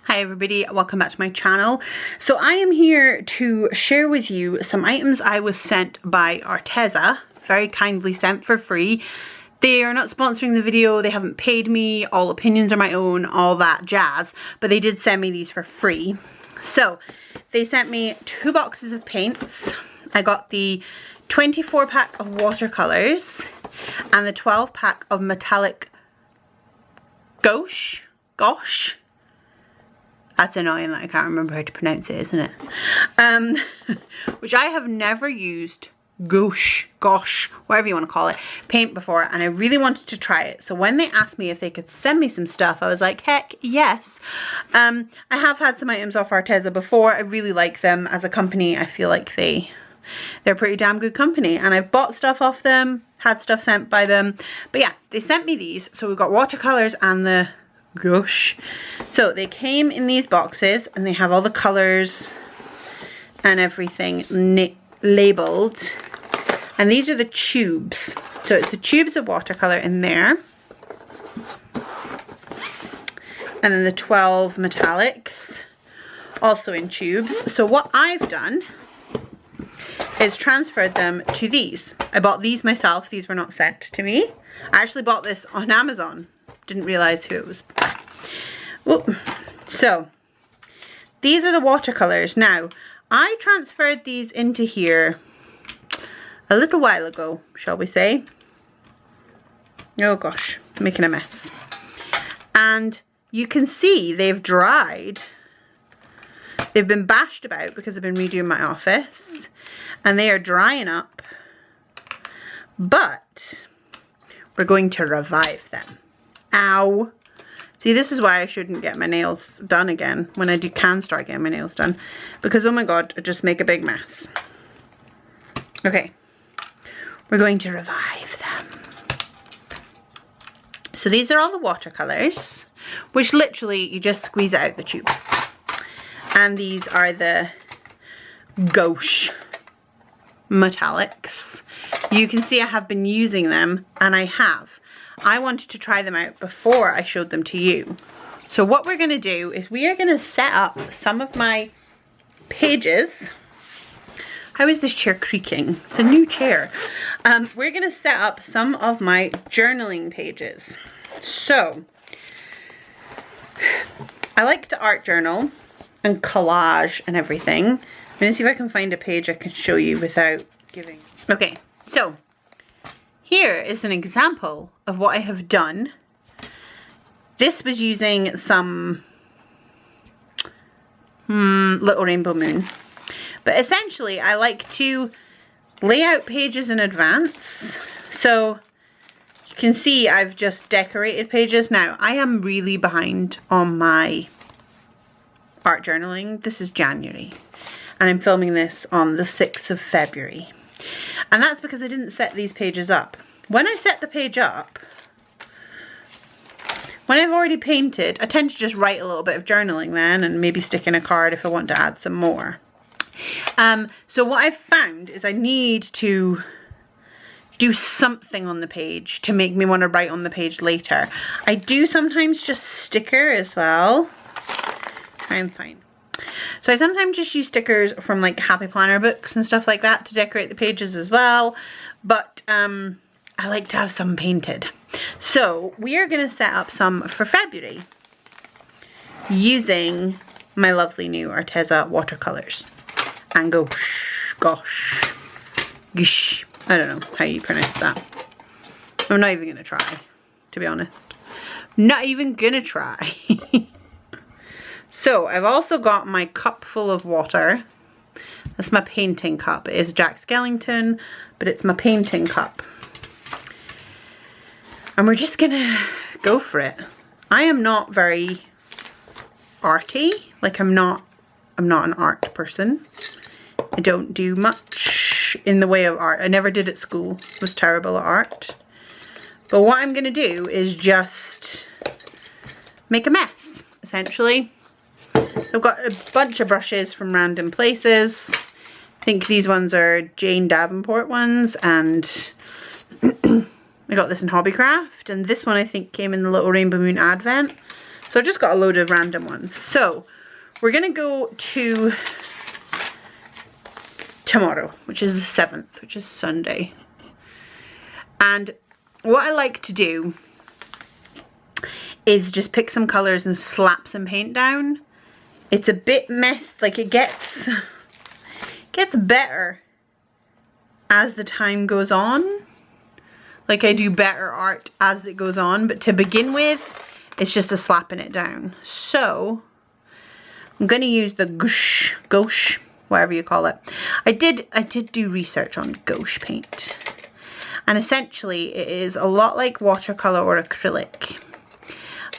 Hi everybody, welcome back to my channel. So I am here to share with you some items I was sent by Arteza, very kindly sent for free. They are not sponsoring the video, they haven't paid me, all opinions are my own, all that jazz, but they did send me these for free. So they sent me 2 boxes of paints. I got the 24 pack of watercolors and the 12 pack of metallic gosh. That's annoying that I can't remember how to pronounce it, isn't it? Which I have never used gosh, whatever you want to call it, paint before, and I really wanted to try it. So when they asked me if they could send me some stuff, I was like, heck yes. I have had some items off Arteza before. I really like them as a company. I feel like they're a pretty damn good company, and I've bought stuff off them, had stuff sent by them. But yeah, they sent me these. So we've got watercolors and the gosh. So they came in these boxes and they have all the colors and everything labeled, and these are the tubes. So it's the tubes of watercolor in there, and then the 12 metallics also in tubes. So what I've done is transferred them to these. I bought these myself, these were not sent to me. I actually bought this on Amazon, didn't realize who it was. Whoop. So these are the watercolors. Now I transferred these into here a little while ago, shall we say. Oh gosh, making a mess. And you can see they've dried. They've been bashed about because I've been redoing my office, and they are drying up, but we're going to revive them. Ow. See, this is why I shouldn't get my nails done again when I can start getting my nails done, because oh my god, I just make a big mess. Okay, we're going to revive them. So these are all the watercolors, which literally you just squeeze it out the tube. And these are the gouache metallics. You can see I have been using them, and I wanted to try them out before I showed them to you. So what we're going to do is we are going to set up some of my pages. How is this chair creaking? It's a new chair. We're going to set up some of my journaling pages. So I like to art journal and collage and everything. I'm going to see if I can find a page I can show you without giving. Okay, so here is an example of what I have done. This was using some Little Rainbow Moon. But essentially, I like to lay out pages in advance. So you can see I've just decorated pages. Now, I am really behind on my art journaling. This is January. And I'm filming this on the 6th of February. And that's because I didn't set these pages up. When I set the page up, when I've already painted, I tend to just write a little bit of journaling then, and maybe stick in a card if I want to add some more. So what I've found is I need to do something on the page to make me want to write on the page later. I do sometimes just sticker as well. Try and find. So I sometimes just use stickers from like Happy Planner books and stuff like that to decorate the pages as well. But I like to have some painted. So we are going to set up some for February using my lovely new Arteza watercolors. And gosh. I don't know how you pronounce that. I'm not even going to try, to be honest. Not even going to try. So I've also got my cup full of water. That's my painting cup. It is Jack Skellington, but it's my painting cup. And we're just gonna go for it. I am not very arty. Like I'm not an art person. I don't do much in the way of art. I never did at school. I was terrible at art. But what I'm gonna do is just make a mess, essentially. I've got a bunch of brushes from random places. I think these ones are Jane Davenport ones, and I got this in Hobbycraft, and this one I think came in the Little Rainbow Moon Advent. So I've just got a load of random ones. So we're gonna go to tomorrow, which is the 7th, which is Sunday. And what I like to do is just pick some colours and slap some paint down. It's a bit messed, like it gets better as the time goes on. Like I do better art as it goes on, but to begin with, it's just a slapping it down. So I'm gonna use the gouache, whatever you call it. I did do research on gouache paint. And essentially it is a lot like watercolor or acrylic.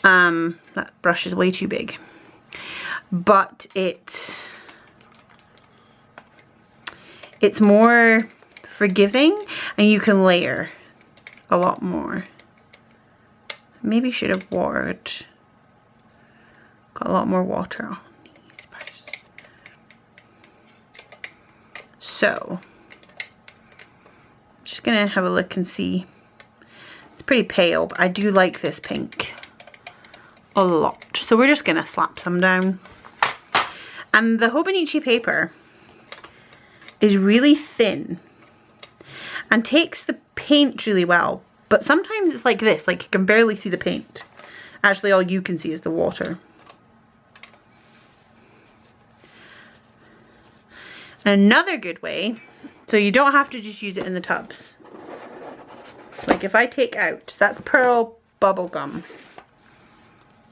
That brush is way too big. But it's more forgiving and you can layer a lot more. Maybe should have watered. Got a lot more water on these parts. So I'm just gonna have a look and see. It's pretty pale, but I do like this pink a lot. So we're just gonna slap some down. And the Hobonichi paper is really thin and takes the paint really well, but sometimes it's like this, like you can barely see the paint. Actually, all you can see is the water. Another good way, so you don't have to just use it in the tubs. Like if I take out, that's pearl bubble gum.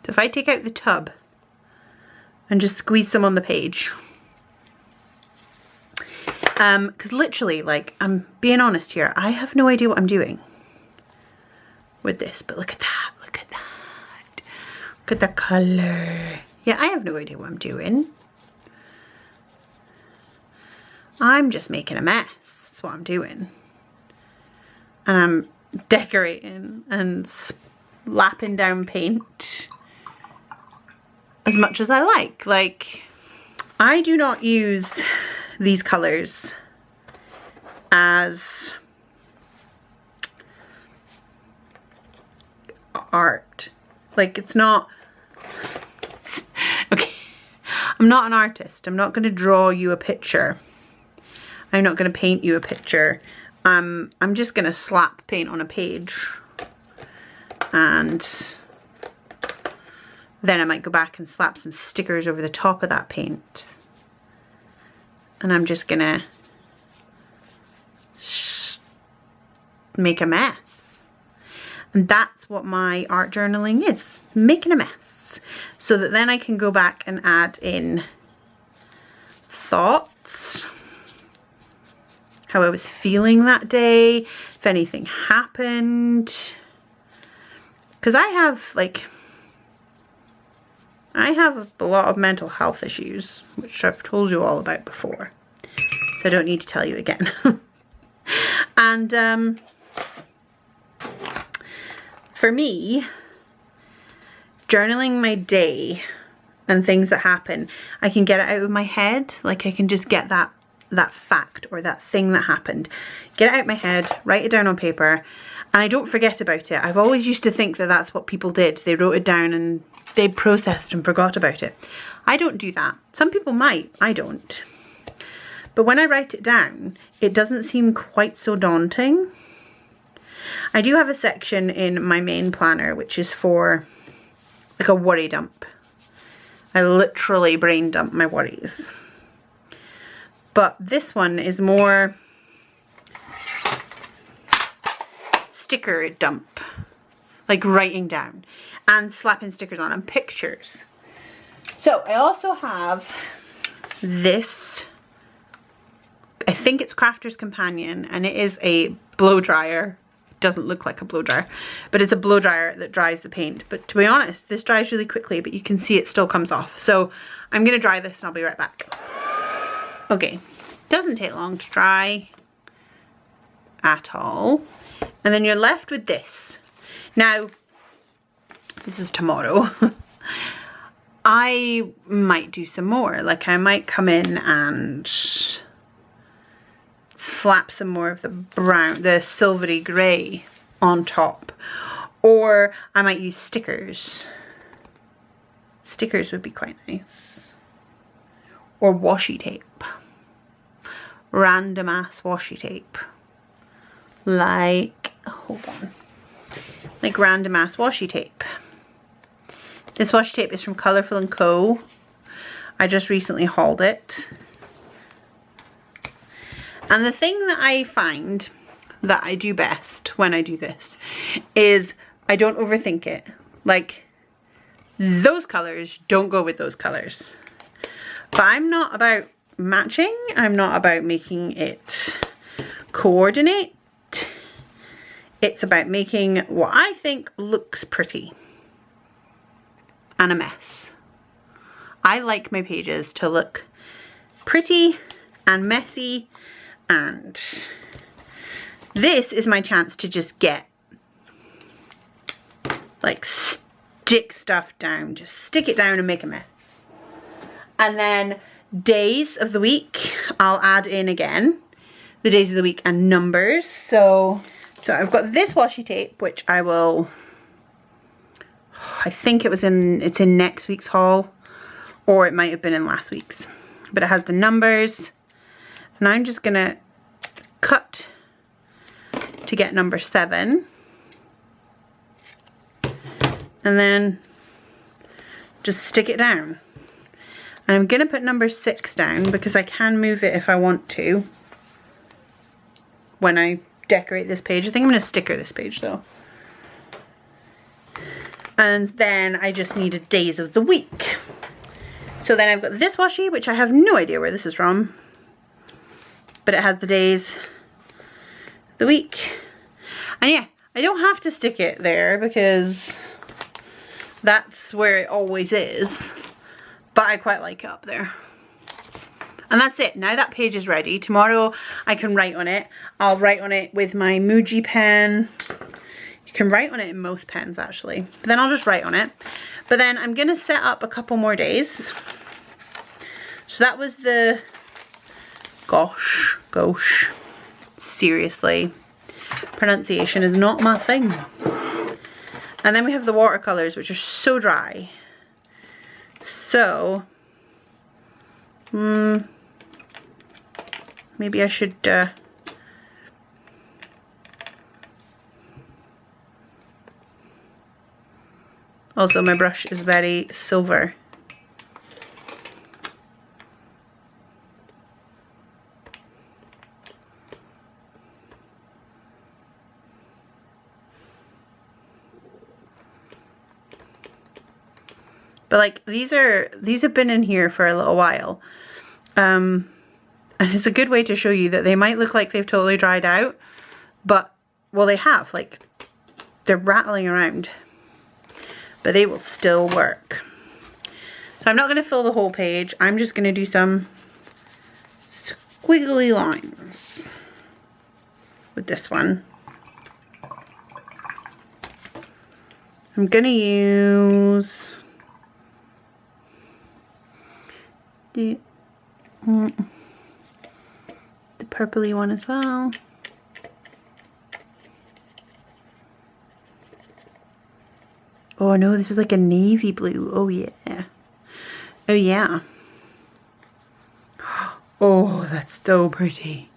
So if I take out the tub and just squeeze some on the page. Because literally, like, I'm being honest here, I have no idea what I'm doing with this, but look at that, look at that. Look at the colour. Yeah, I have no idea what I'm doing. I'm just making a mess, that's what I'm doing. And I'm decorating and slapping down paint as much as I like. Like, I do not use these colours as art. Like, it's not, okay, I'm not an artist. I'm not going to draw you a picture. I'm not going to paint you a picture. I'm just going to slap paint on a page, and then I might go back and slap some stickers over the top of that paint. And I'm just gonna make a mess. And that's what my art journaling is, making a mess. So that then I can go back and add in thoughts, how I was feeling that day, if anything happened. Because I have a lot of mental health issues, which I've told you all about before, so I don't need to tell you again. And for me, journaling my day and things that happen, I can get it out of my head. Like, I can just get that fact or that thing that happened, get it out of my head, write it down on paper, and I don't forget about it. I've always used to think that that's what people did. They wrote it down and they processed and forgot about it. I don't do that. Some people might, I don't. But when I write it down, it doesn't seem quite so daunting. I do have a section in my main planner which is for like a worry dump. I literally brain dump my worries. But this one is more sticker dump, like writing down and slapping stickers on and pictures. So I also have this, I think it's Crafter's Companion, and it is a blow dryer. It doesn't look like a blow dryer, but it's a blow dryer that dries the paint. But to be honest, this dries really quickly, but you can see it still comes off. So I'm gonna dry this and I'll be right back. Okay, doesn't take long to dry at all. And then you're left with this. Now, this is tomorrow. I might do some more. Like, I might come in and slap some more of the brown, the silvery grey on top. Or I might use stickers. Stickers would be quite nice. Or washi tape. Random ass washi tape. Like, hold on. Like random ass washi tape. This washi tape is from Colourful Co. I just recently hauled it. And the thing that I find that I do best when I do this is I don't overthink it. Like, those colours don't go with those colours. But I'm not about matching. I'm not about making it coordinate. It's about making what I think looks pretty and a mess. I like my pages to look pretty and messy, and this is my chance to just get, like, stick stuff down. Just stick it down and make a mess. And then days of the week, I'll add in again the days of the week and numbers. So I've got this washi tape, which I will, I think it's in next week's haul, or it might have been in last week's, but it has the numbers, and I'm just gonna cut to get number 7, and then just stick it down. And I'm gonna put number 6 down because I can move it if I want to when I decorate this page. I think I'm gonna sticker this page though. And then I just needed days of the week. So then I've got this washi, which I have no idea where this is from, but it has the days of the week. And yeah, I don't have to stick it there because that's where it always is, but I quite like it up there. And that's it. Now that page is ready. Tomorrow I can write on it. I'll write on it with my Muji pen. You can write on it in most pens actually, but then I'll just write on it. But then I'm gonna set up a couple more days. So that was the, gosh, seriously, pronunciation is not my thing. And then we have the watercolors, which are so dry. So, maybe I should, also my brush is very silver. But like these have been in here for a little while. And it's a good way to show you that they might look like they've totally dried out, but, well, they have, like, they're rattling around, but they will still work. So I'm not going to fill the whole page. I'm just going to do some squiggly lines with this one. I'm going to use the purpley one as well. Oh no, this is like a navy blue. Oh yeah. Oh yeah. Oh, that's so pretty.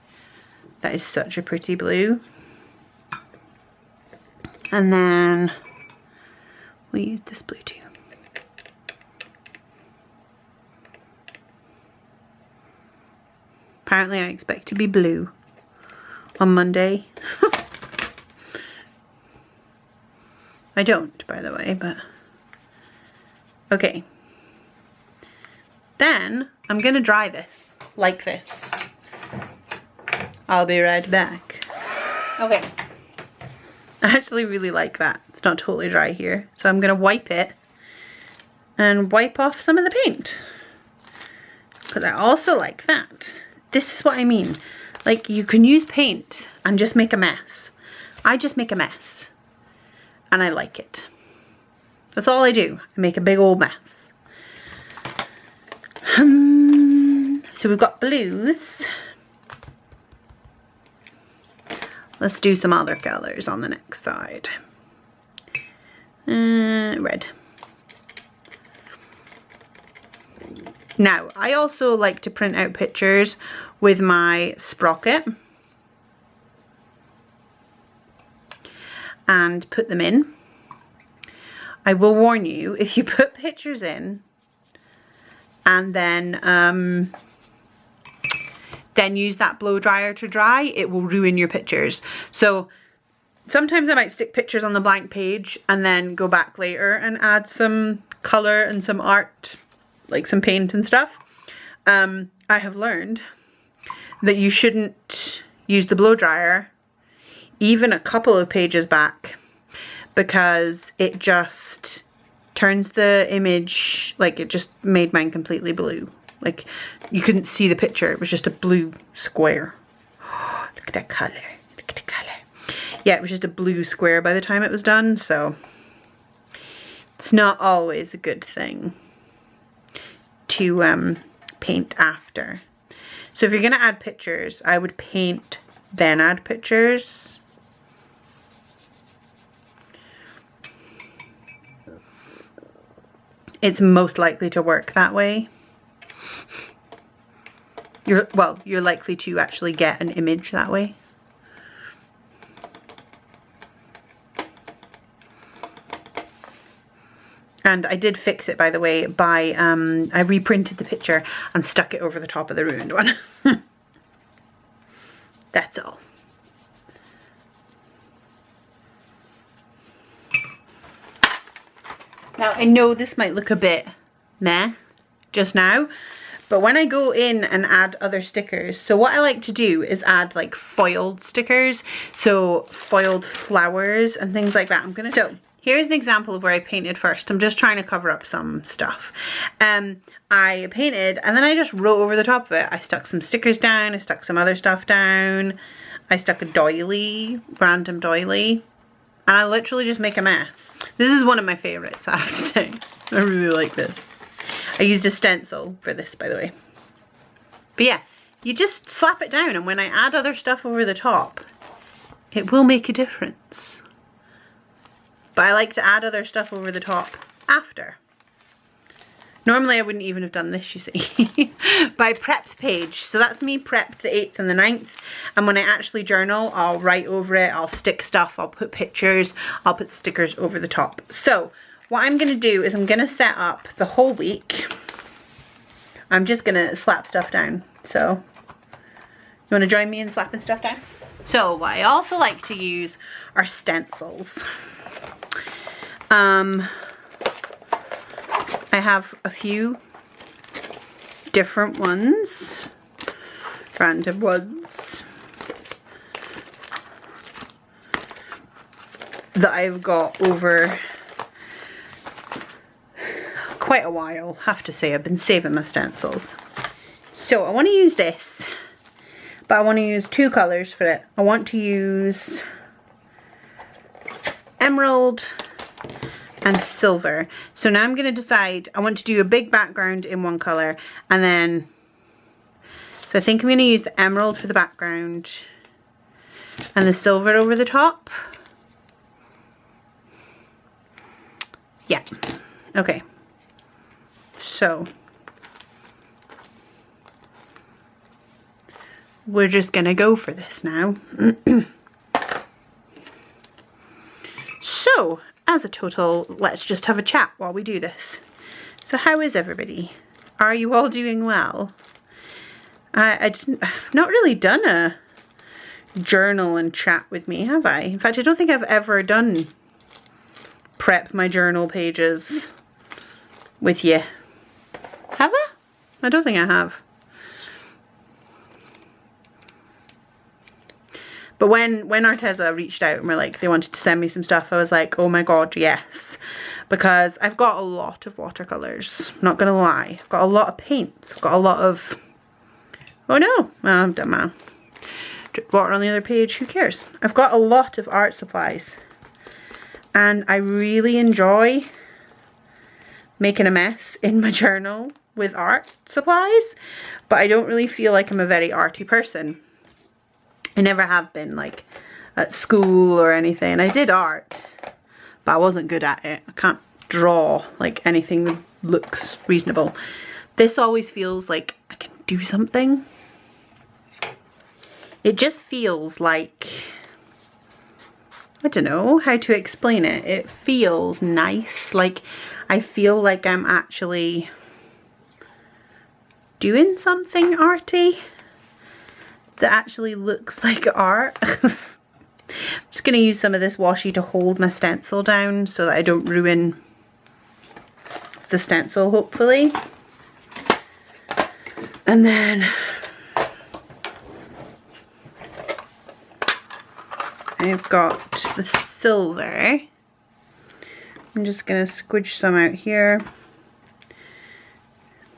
That is such a pretty blue. And then we'll use this blue too. Apparently I expect to be blue on Monday. I don't, by the way, but okay. Then I'm gonna dry this like this. I'll be right back. Okay. I actually really like that. It's not totally dry here. So I'm gonna wipe it and wipe off some of the paint, because I also like that. This is what I mean. Like, you can use paint and just make a mess. I just make a mess. And I like it. That's all I do. I make a big old mess. So we've got blues. Let's do some other colors on the next side. Red. Now, I also like to print out pictures with my sprocket and put them in. I will warn you, if you put pictures in and then use that blow dryer to dry, it will ruin your pictures. So sometimes I might stick pictures on the blank page and then go back later and add some color and some art, like some paint and stuff. I have learned that you shouldn't use the blow dryer even a couple of pages back, because it just turns the image, like it just made mine completely blue. Like you couldn't see the picture, it was just a blue square. Oh, look at that color, look at the color. Yeah, it was just a blue square by the time it was done, so it's not always a good thing to paint after. So if you're gonna add pictures, I would paint then add pictures. It's most likely to work that way. You're likely to actually get an image that way. And I did fix it, by the way, by I reprinted the picture and stuck it over the top of the ruined one. That's all. Now, I know this might look a bit meh just now, but when I go in and add other stickers, so what I like to do is add like foiled stickers, so foiled flowers and things like that. So here's an example of where I painted first. I'm just trying to cover up some stuff. I painted and then I just wrote over the top of it. I stuck some stickers down, I stuck some other stuff down, I stuck a doily, random doily, and I literally just make a mess. This is one of my favorites, I have to say. I really like this. I used a stencil for this, by the way. But yeah, you just slap it down, and when I add other stuff over the top, it will make a difference. But I like to add other stuff over the top after. Normally I wouldn't even have done this, you see. But I prepped the page. So that's me prepped the 8th and the 9th. And when I actually journal, I'll write over it, I'll stick stuff, I'll put pictures, I'll put stickers over the top. So what I'm going to do is I'm going to set up the whole week. I'm just going to slap stuff down. So you want to join me in slapping stuff down? So what I also like to use are stencils. I have a few different ones, random ones, that I've got over quite a while. Have to say, I've been saving my stencils. So I want to use this, but I want to use two colours for it. I want to use emerald and silver. So now I'm going to decide, I want to do a big background in one colour, and then, so I think I'm going to use the emerald for the background and the silver over the top. Yeah, okay. So we're just going to go for this now. So as a total, let's just have a chat while we do this. So how is everybody? Are you all doing well? I've not really done a journal and chat with me, have I? In fact, I don't think I've ever done prep my journal pages with you. Have I? I don't think I have. But when Arteza reached out and were like, they wanted to send me some stuff, I was like, oh my god, yes. Because I've got a lot of watercolors, not gonna lie. I've got a lot of paints, I've got a lot of, oh no, I've done my drip water on the other page, who cares? I've got a lot of art supplies. And I really enjoy making a mess in my journal with art supplies, but I don't really feel like I'm a very arty person. I never have been, like at school or anything. I did art, but I wasn't good at it. I can't draw like anything that looks reasonable. This always feels like I can do something. It just feels like, I don't know how to explain it. It feels nice. Like I feel like I'm actually doing something arty that actually looks like art. I'm just going to use some of this washi to hold my stencil down so that I don't ruin the stencil, hopefully. And then I've got the silver. I'm just going to squidge some out here.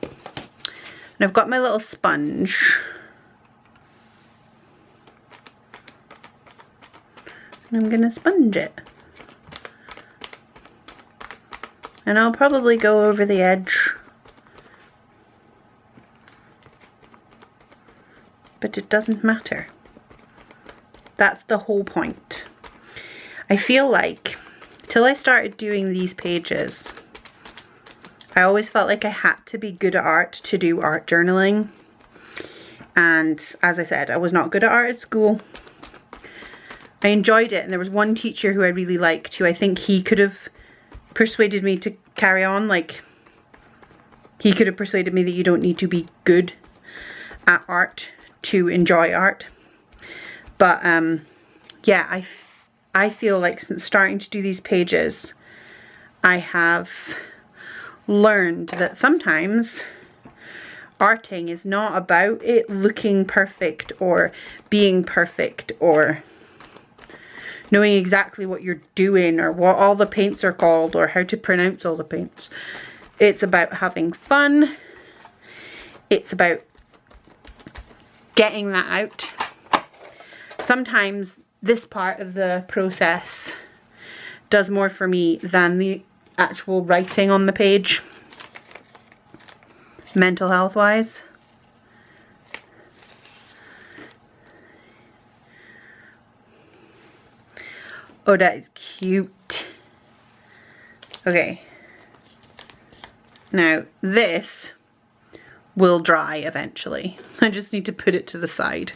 And I've got my little sponge. And I'm going to sponge it. And I'll probably go over the edge. But it doesn't matter. That's the whole point. I feel like, till I started doing these pages, I always felt like I had to be good at art to do art journaling. And as I said, I was not good at art at school. I enjoyed it, and there was one teacher who I really liked, who I think he could have persuaded me to carry on. Like, he could have persuaded me that you don't need to be good at art to enjoy art. But yeah, I feel like since starting to do these pages, I have learned that sometimes arting is not about it looking perfect or being perfect or knowing exactly what you're doing or what all the paints are called or how to pronounce all the paints. It's about having fun. It's about getting that out. Sometimes this part of the process does more for me than the actual writing on the page, mental health wise. Oh, that is cute. Okay. Now this will dry eventually. I just need to put it to the side.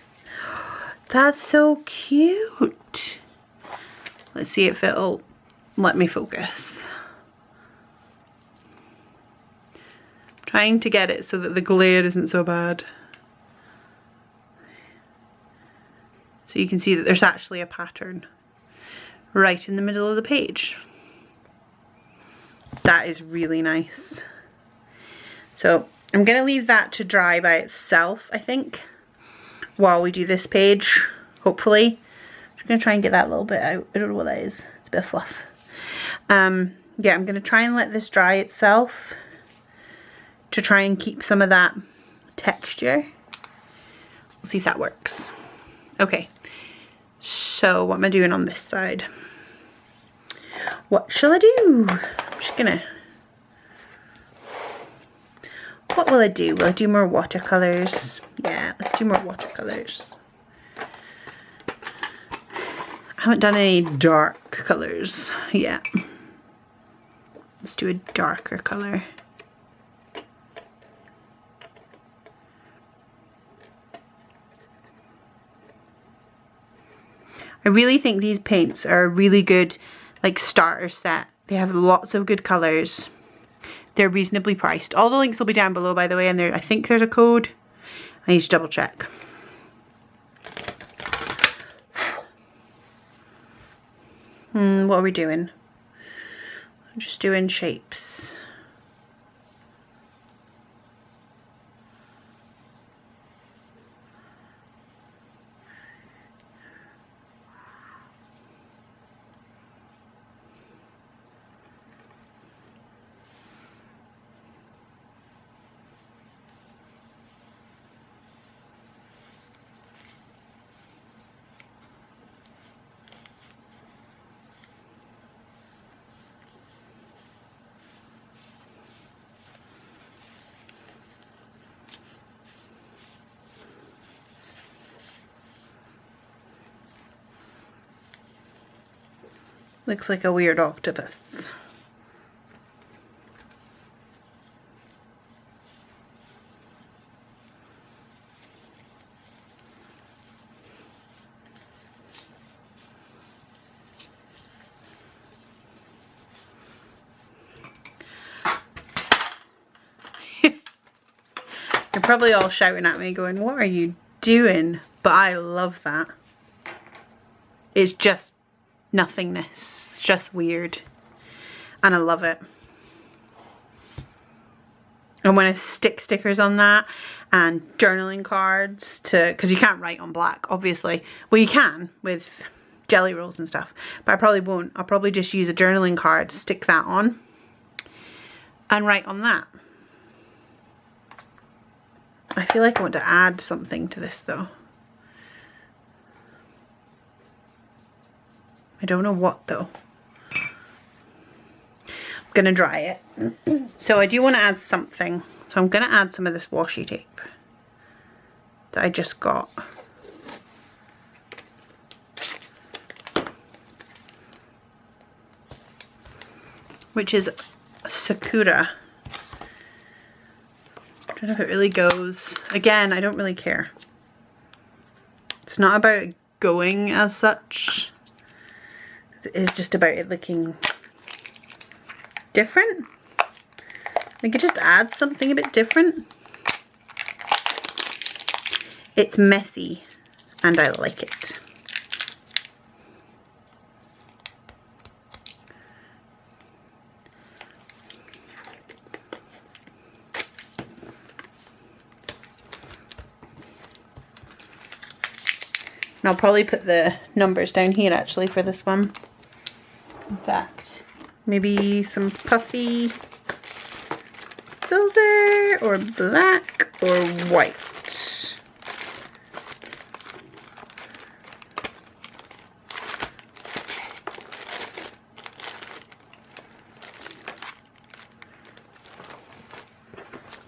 That's so cute. Let's see if it'll let me focus. I'm trying to get it so that the glare isn't so bad. So you can see that there's actually a pattern right in the middle of the page. That is really nice. So I'm going to leave that to dry by itself, I think, while we do this page, hopefully. I'm going to try and get that little bit out. I don't know what that is. It's a bit of fluff. Yeah, I'm going to try and let this dry itself to try and keep some of that texture. We'll see if that works. Okay, so what am I doing on this side? What shall I do? I'm just going to... What will I do? Will I do more watercolors? Yeah, let's do more watercolors. I haven't done any dark colors yet. Let's do a darker color. I really think these paints are a really good like starter set. They have lots of good colors. They're reasonably priced. All the links will be down below, by the way, and I think there's a code. I need to double check. What are we doing? I'm just doing shapes. Looks like a weird octopus. probably all shouting at me going, what are you doing? But I love that. It's just nothingness. It's just weird. And I love it. And when I stick stickers on that and journaling cards to, because you can't write on black, obviously. Well, you can with jelly rolls and stuff, but I probably won't. I'll probably just use a journaling card, stick that on, and write on that. I feel like I want to add something to this though. I don't know what though. I'm gonna dry it. So I do want to add something. So I'm gonna add some of this washi tape that I just got. Which is Sakura. I don't know if it really goes. Again, I don't really care. It's not about going as such. It is just about it looking different. I could just add something a bit different. It's messy and I like it. And I'll probably put the numbers down here actually for this one. In fact, maybe some puffy silver or black or white.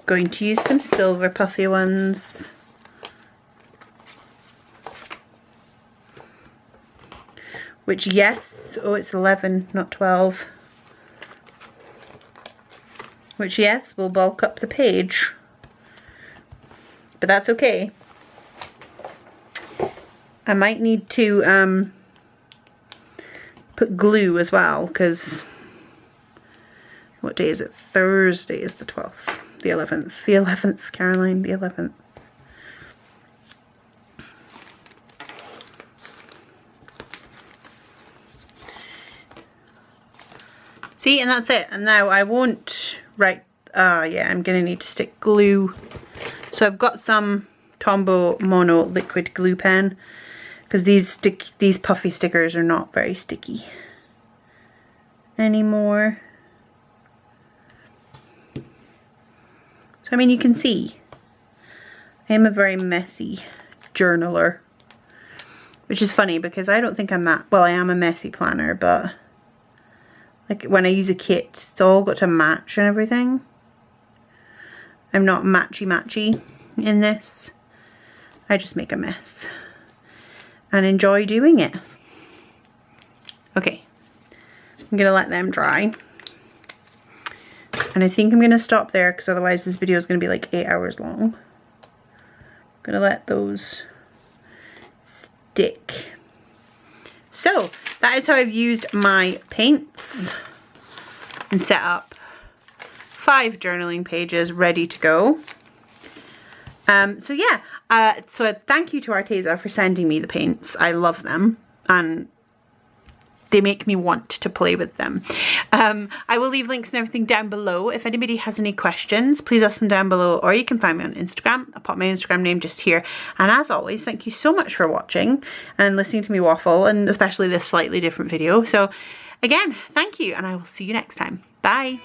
Going to use some silver puffy ones. Which, yes, oh, it's 11, not 12. Which, yes, will bulk up the page. But that's okay. I might need to put glue as well, because what day is it? Thursday is the 12th. The 11th. The 11th, Caroline, the 11th. See, and that's it. And now I won't write, yeah, I'm going to need to stick glue. So I've got some Tombow Mono liquid glue pen, because these puffy stickers are not very sticky anymore. So I mean, you can see I am a very messy journaler, which is funny because I don't think I'm that, well, I am a messy planner, but like when I use a kit, it's all got to match and everything. I'm not matchy in this. I just make a mess and enjoy doing it. Okay, I'm gonna let them dry. And I think I'm gonna stop there because otherwise this video is gonna be like 8 hours long. I'm gonna let those stick. So that is how I've used my paints and set up 5 journaling pages ready to go. So yeah, so thank you to Arteza for sending me the paints. I love them and they make me want to play with them. I will leave links and everything down below. If anybody has any questions, please ask them down below, or you can find me on Instagram. I'll pop my Instagram name just here. And as always, thank you so much for watching and listening to me waffle, and especially this slightly different video. So again, thank you, and I will see you next time. Bye.